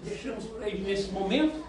Deixamos para ele nesse momento.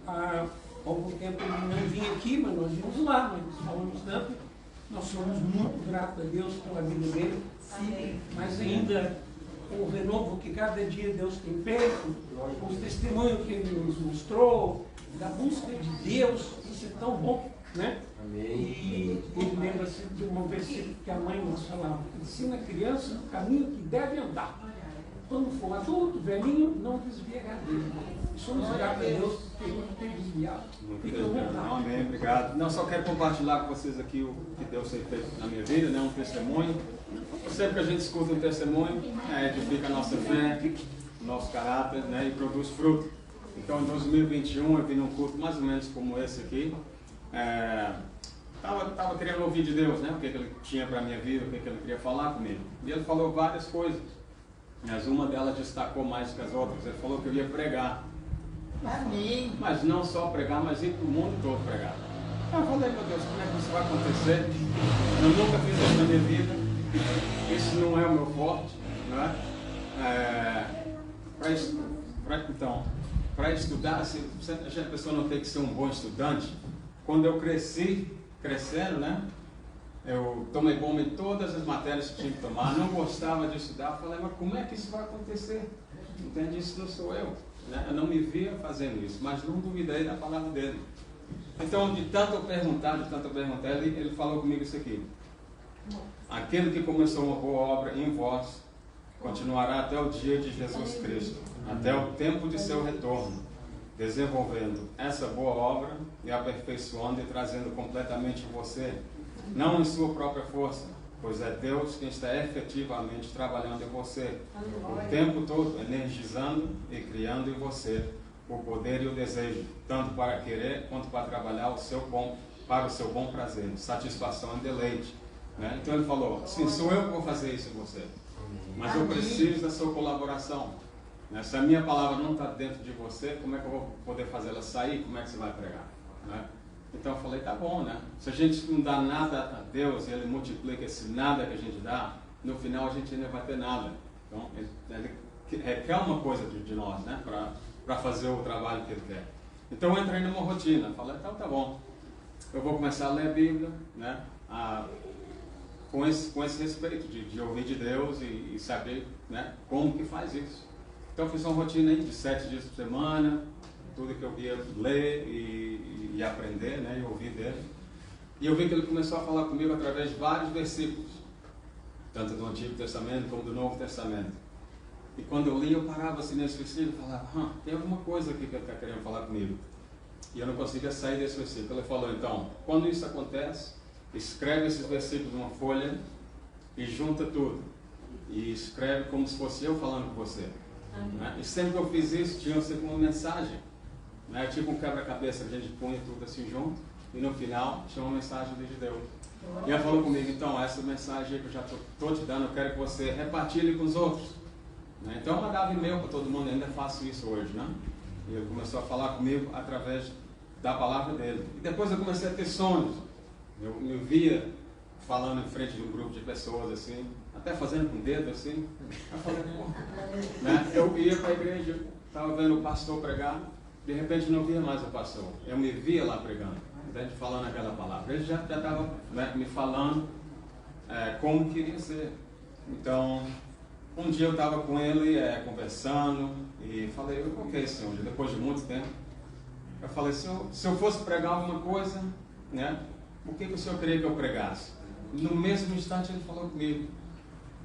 Há algum tempo ele não vinha aqui, mas nós vimos lá, nós falamos tanto. Nós somos muito gratos a Deus pela vida dele. Amém. Mas ainda o renovo que cada dia Deus tem feito, os testemunhos que ele nos mostrou, da busca de Deus, isso é tão bom, né? Amém. E ele lembra-se de um versículo que a mãe nos falava: ensina a criança no caminho que deve andar. Quando for adulto, velhinho, não desviará dele. E somos gratos a Deus porque ele não tem desviado. Amém, obrigado. Não, só quero compartilhar com vocês aqui o que Deus tem feito na minha vida, né? Um testemunho. Sempre que a gente escuta um testemunho, edifica a nossa fé, o nosso caráter, né? E produz fruto. Então, em 2021, eu vim num culto mais ou menos como esse aqui. Estava querendo ouvir de Deus, né? O que ele tinha para a minha vida, o que ele queria falar comigo. E ele falou várias coisas. Mas uma delas destacou mais que as outras. Ele falou que eu ia pregar. Amém. Mas não só pregar, mas ir para o mundo todo pregar. Eu falei, meu Deus, como é que isso vai acontecer? Eu nunca fiz isso na minha vida. Isso não é o meu forte, não é? Para estudar, a pessoa não tem que ser um bom estudante. Quando eu crescendo, né? Eu tomei bomba em todas as matérias que tinha que tomar, não gostava de estudar. Eu falei, mas como é que isso vai acontecer? Entende? Isso não sou eu. Né? Eu não me via fazendo isso, mas não duvidei da palavra dele. Então, de tanto eu perguntar, ele falou comigo isso aqui: aquele que começou uma boa obra em vós, continuará até o dia de Jesus Cristo, até o tempo de seu retorno, desenvolvendo essa boa obra e aperfeiçoando e trazendo completamente você, não em sua própria força, pois é Deus quem está efetivamente trabalhando em você, o tempo todo energizando e criando em você o poder e o desejo, tanto para querer quanto para trabalhar para o seu bom prazer, satisfação e deleite. Né? Então ele falou, sim, sou eu que vou fazer isso em você, mas eu preciso da sua colaboração. Né? Se a minha palavra não está dentro de você, como é que eu vou poder fazer ela sair? Como é que você vai pregar? Né? Então eu falei, tá bom, né? Se a gente não dá nada a Deus e Ele multiplica esse nada que a gente dá, no final a gente ainda vai ter nada. Então Ele requer uma coisa de nós, né? Para fazer o trabalho que Ele quer. Então eu entrei numa rotina, falei, então tá bom. Eu vou começar a ler a Bíblia, né? Com esse respeito de ouvir de Deus e saber, né? Como que faz isso. Então eu fiz uma rotina aí de 7 dias por semana, tudo que eu ia ler e aprender, né, e ouvir dele. E eu vi que ele começou a falar comigo através de vários versículos, tanto do Antigo Testamento como do Novo Testamento. E quando eu li, eu parava assim nesse versículo e falava, tem alguma coisa aqui que ele está querendo falar comigo. E eu não conseguia sair desse versículo. Ele falou, então, quando isso acontece, escreve esses versículos numa folha e junta tudo. E escreve como se fosse eu falando com você. Né? E sempre que eu fiz isso, tinha sempre uma mensagem. Né? Tipo um quebra-cabeça, a gente punha tudo assim junto, e no final tinha uma mensagem de Deus. E ela falou comigo, então, essa mensagem que eu já estou te dando, eu quero que você repartilhe com os outros. Né? Então eu mandava e-mail para todo mundo, ainda faço isso hoje, né? E ele começou a falar comigo através da palavra dele. E depois eu comecei a ter sonhos. Eu me via falando em frente de um grupo de pessoas assim, até fazendo com o dedo assim. Eu falei, né? Eu ia para a igreja, estava vendo o pastor pregar, de repente não via mais o pastor. Eu me via lá pregando, falando aquela palavra. Ele já estava, né, me falando como queria ser. Então, um dia eu estava com ele conversando e falei, ok, Senhor, depois de muito tempo, eu falei, Senhor, se eu fosse pregar alguma coisa, né, o que o Senhor queria que eu pregasse? No mesmo instante ele falou comigo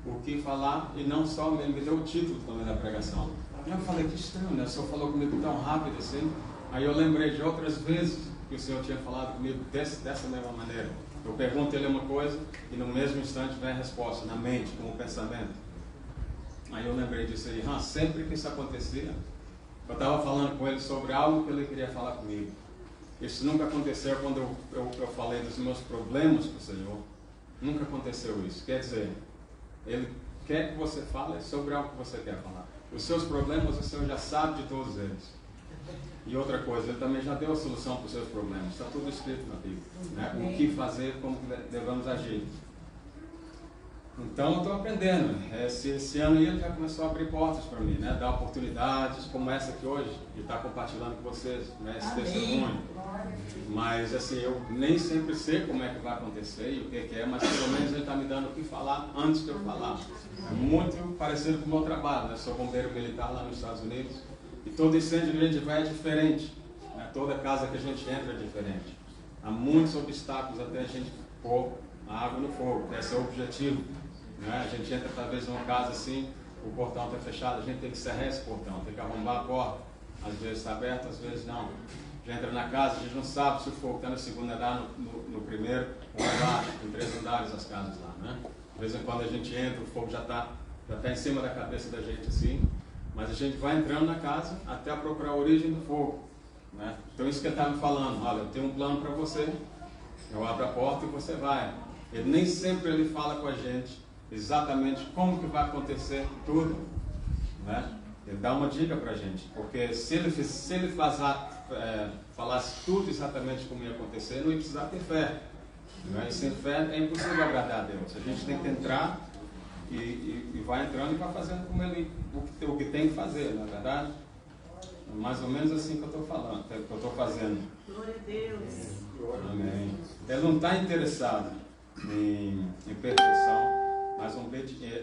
o que falar, e não só, ele me deu o título também da pregação. Eu falei, que estranho, né? O Senhor falou comigo tão rápido assim. Aí eu lembrei de outras vezes que o Senhor tinha falado comigo dessa mesma maneira. Eu pergunto a ele uma coisa e no mesmo instante vem a resposta, na mente, como pensamento. Aí eu lembrei disso aí. Sempre que isso acontecia, eu estava falando com ele sobre algo que ele queria falar comigo. Isso nunca aconteceu quando eu falei dos meus problemas com o Senhor. Nunca aconteceu isso. Quer dizer, Ele quer que você fale sobre algo que você quer falar. Os seus problemas, o Senhor já sabe de todos eles. E outra coisa, Ele também já deu a solução para os seus problemas. Está tudo escrito na Bíblia. Né? O que fazer, como devemos agir. Então eu estou aprendendo. Esse ano aí ele já começou a abrir portas para mim, né? Dar oportunidades como essa aqui hoje, de estar compartilhando com vocês, né? Esse testemunho. Mas assim, eu nem sempre sei como é que vai acontecer e o que é, mas pelo menos ele está me dando o que falar antes de eu falar. É muito parecido com o meu trabalho, né? Sou bombeiro militar lá nos Estados Unidos e todo incêndio que a gente vai é diferente, né? Toda casa que a gente entra é diferente. Há muitos obstáculos até a gente pôr a água no fogo, esse é o objetivo. Né? A gente entra talvez numa casa assim, o portão está fechado, a gente tem que cerrar esse portão, tem que arrombar a porta, às vezes está aberto, às vezes não. A gente entra na casa, a gente não sabe se o fogo está no segundo andar, no primeiro ou embaixo, tem 3 andares as casas lá. Né? De vez em quando a gente entra, o fogo já está em cima da cabeça da gente assim, mas a gente vai entrando na casa até procurar a origem do fogo. Né? Então isso que ele está me falando, olha, eu tenho um plano para você, eu abro a porta e você vai. Ele nem sempre ele fala com a gente exatamente como que vai acontecer tudo, né? Ele dá uma dica para a gente, porque se ele falasse tudo exatamente como ia acontecer, não ia precisar ter fé, né? E sem fé é impossível agradar a Deus. A gente tem que entrar e vai entrando e vai fazendo como ele, o que tem que fazer, não é verdade? É mais ou menos assim que eu estou falando, que eu estou fazendo. Glória a Deus. Amém. Ele não está interessado em perfeição, mas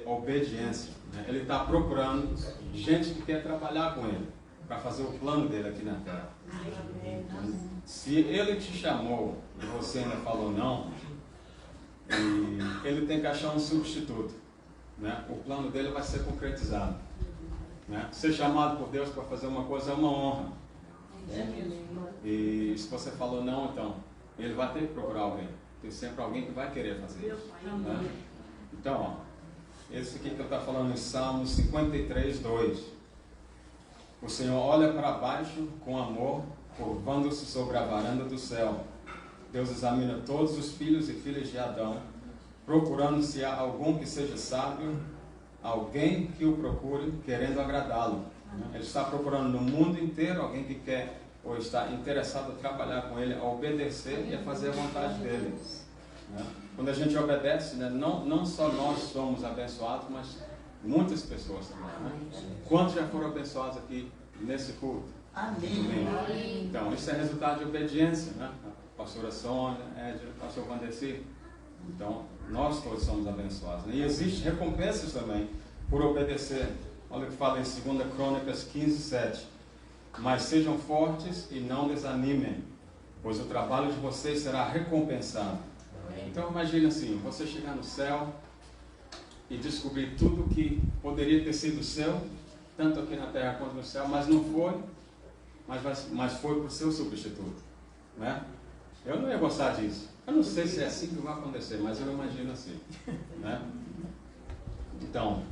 obediência. Né? Ele está procurando gente que quer trabalhar com ele, para fazer o plano dele aqui na terra. Se ele te chamou e você ainda falou não, ele tem que achar um substituto. Né? O plano dele vai ser concretizado. Né? Ser chamado por Deus para fazer uma coisa é uma honra. E se você falou não, então, ele vai ter que procurar alguém. Tem sempre alguém que vai querer fazer isso. Né? Então, ó, esse aqui que eu estou falando em Salmos 53, 2. O Senhor olha para baixo com amor, curvando-se sobre a varanda do céu. Deus examina todos os filhos e filhas de Adão, procurando se há algum que seja sábio, alguém que o procure, querendo agradá-lo. Ele está procurando no mundo inteiro alguém que quer ou está interessado a trabalhar com ele, a obedecer e a fazer a vontade dele. Né? Quando a gente obedece, né, não só nós somos abençoados, mas muitas pessoas também. Né? Quantos já foram abençoados aqui nesse culto? Amém. Então, isso é resultado de obediência. Né? A pastora Sônia, Edgar, o pastor Vandeci. Então, nós todos somos abençoados. Né? E existem recompensas também por obedecer. Olha o que fala em 2 Crônicas 15, 7. Mas sejam fortes e não desanimem, pois o trabalho de vocês será recompensado. Então imagine assim, você chegar no céu e descobrir tudo que poderia ter sido seu, tanto aqui na terra quanto no céu, mas não foi, mas foi para o seu substituto. Né? Eu não ia gostar disso. Eu não sei se é assim que vai acontecer, mas eu imagino assim. Né? Então,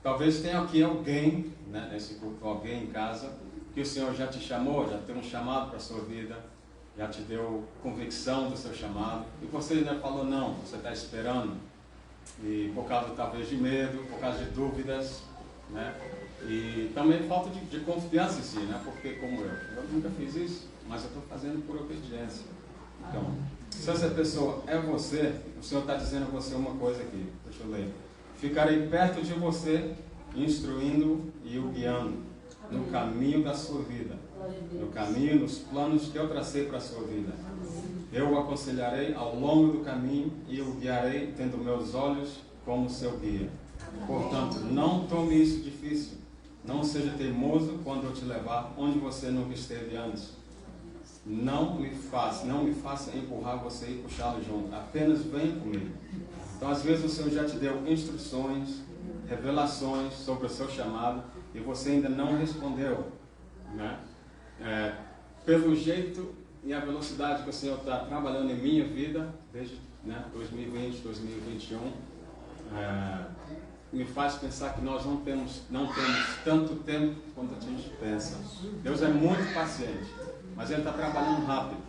talvez tenha aqui alguém, né, nesse culto, alguém em casa, que o Senhor já te chamou, já tem um chamado para a sua vida, já te deu convicção do seu chamado, e você ainda falou não, você está esperando, e por causa talvez de medo, por causa de dúvidas, né? E também falta de confiança em si, né? Porque como eu nunca fiz isso, mas eu estou fazendo por obediência. Então, se essa pessoa é você, o Senhor está dizendo a você uma coisa aqui, deixa eu ler. Ficarei perto de você, instruindo e o guiando no caminho da sua vida, no caminho, nos planos que eu tracei para a sua vida. Eu o aconselharei ao longo do caminho e o guiarei tendo meus olhos como seu guia. Portanto, não tome isso difícil. Não seja teimoso quando eu te levar onde você nunca esteve antes. Não me faça empurrar você e puxá-lo junto. Apenas venha comigo. Então, às vezes o Senhor já te deu instruções, revelações sobre o seu chamado e você ainda não respondeu, né? Pelo jeito e a velocidade que o Senhor está trabalhando em minha vida desde 2020, 2021, me faz pensar que nós não temos tanto tempo quanto a gente pensa. Deus é muito paciente, mas Ele está trabalhando rápido.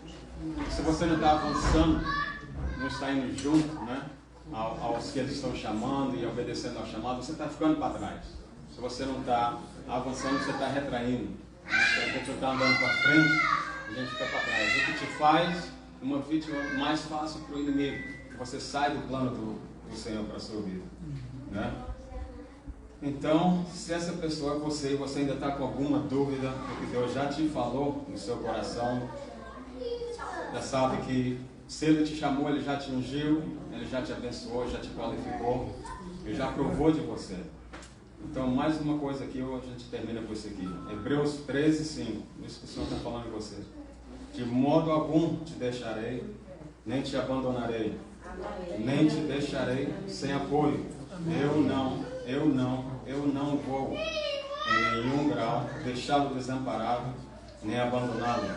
Se você não está avançando, não está indo junto, né, aos que eles estão chamando e obedecendo ao chamado, você está ficando para trás. Se você não está avançando, você está retraindo. Se a gente está andando para frente, a gente fica para trás. O que te faz uma vítima mais fácil para o inimigo. Você sai do plano do Senhor para a sua vida, né? Então, se essa pessoa é você e você ainda está com alguma dúvida do que Deus já te falou no seu coração, já sabe que se Ele te chamou, Ele já te ungiu, Ele já te abençoou, já te qualificou, Ele já provou de você. Então, mais uma coisa aqui, a gente termina com isso aqui. Hebreus 13, 5. Isso que o Senhor está falando de você. De modo algum te deixarei, nem te abandonarei, nem te deixarei sem apoio. Eu não vou em nenhum grau deixá-lo desamparado, nem abandoná-lo,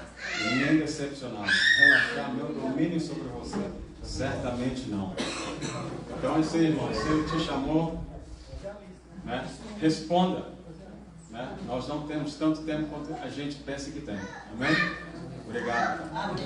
nem decepcioná-lo. Relaxar meu domínio sobre você? Certamente não. Então, é isso aí, irmão. Se Ele te chamou, né, responda. Né? Nós não temos tanto tempo quanto a gente pensa que tem. Amém? Obrigado. Amém.